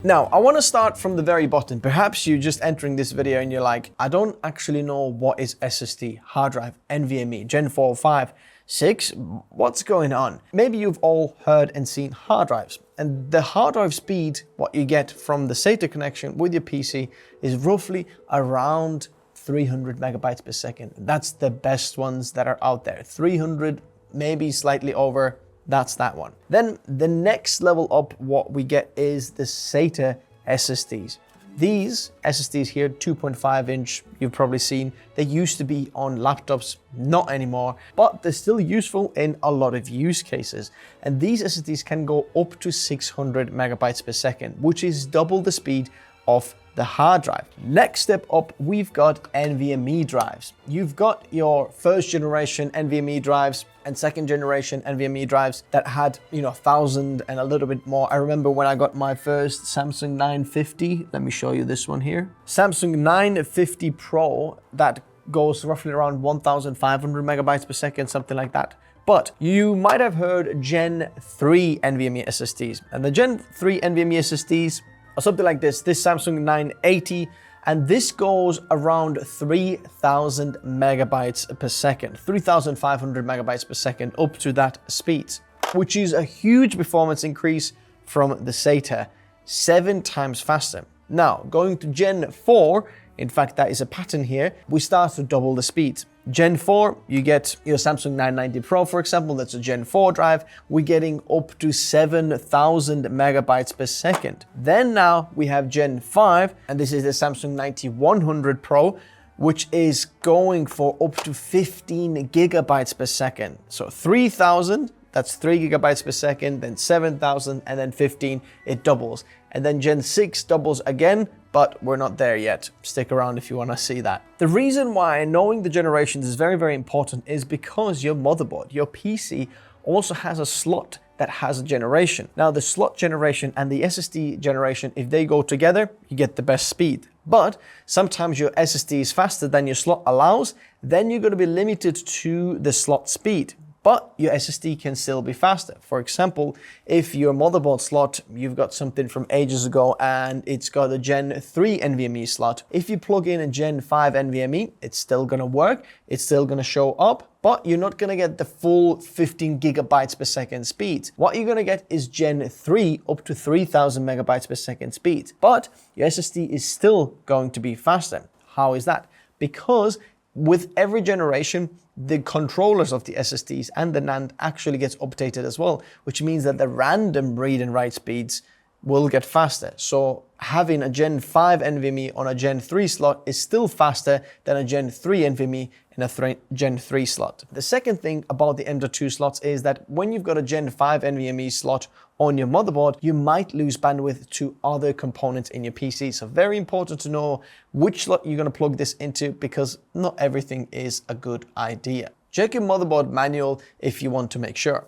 Now, I want to start from the very bottom. Perhaps you're just entering this video and you're like, I don't actually know what is SSD, hard drive, NVMe, Gen 4, 5, 6, what's going on? Maybe you've all heard and seen hard drives. And the hard drive speed, what you get from the SATA connection with your PC is roughly around 300 megabytes per second. That's the best ones that are out there. 300, maybe slightly over. That's that one. Then the next level up, what we get is the SATA SSDs. These SSDs here, 2.5 inch, you've probably seen, they used to be on laptops, not anymore, but they're still useful in a lot of use cases. And these SSDs can go up to 600 megabytes per second, which is double the speed of the hard drive. Next step up, we've got NVMe drives. You've got your first generation NVMe drives and second generation NVMe drives that had, 1,000 and a little bit more. I remember when I got my first Samsung 950, let me show you this one here. Samsung 950 Pro, that goes roughly around 1,500 megabytes per second, something like that. But you might have heard Gen 3 NVMe SSDs, and the Gen 3 NVMe SSDs or something like this Samsung 980, and this goes around 3,000 megabytes per second, 3,500 megabytes per second, up to that speed, which is a huge performance increase from the SATA, 7 times faster. Now, going to Gen 4, in fact, that is a pattern here, we start to double the speed. Gen 4, you get your Samsung 990 Pro, for example, that's a Gen 4 drive. We're getting up to 7,000 megabytes per second. Then now we have Gen 5, and this is the Samsung 9100 Pro, which is going for up to 15 gigabytes per second. So 3,000, that's 3 gigabytes per second, then 7,000, and then 15, it doubles. And then Gen 6 doubles again, but we're not there yet. Stick around if you want to see that. The reason why knowing the generations is very, very important is because your motherboard, your PC, also has a slot that has a generation. Now, the slot generation and the SSD generation, if they go together, you get the best speed. But sometimes your SSD is faster than your slot allows, then you're going to be limited to the slot speed. But your SSD can still be faster. For example, if your motherboard slot, you've got something from ages ago and it's got a Gen 3 NVMe slot. If you plug in a Gen 5 NVMe, it's still gonna work, it's still gonna show up, but you're not gonna get the full 15 gigabytes per second speed. What you're gonna get is Gen 3 up to 3,000 megabytes per second speed. But your SSD is still going to be faster. How is that? Because with every generation, the controllers of the SSDs and the NAND actually gets updated as well, which means that the random read and write speeds will get faster. So having a Gen 5 NVMe on a Gen 3 slot is still faster than a Gen 3 NVMe in a Gen 3 slot. The second thing about the M.2 slots is that when you've got a Gen 5 NVMe slot on your motherboard, you might lose bandwidth to other components in your PC. So very important to know which slot you're going to plug this into, because not everything is a good idea. Check your motherboard manual if you want to make sure.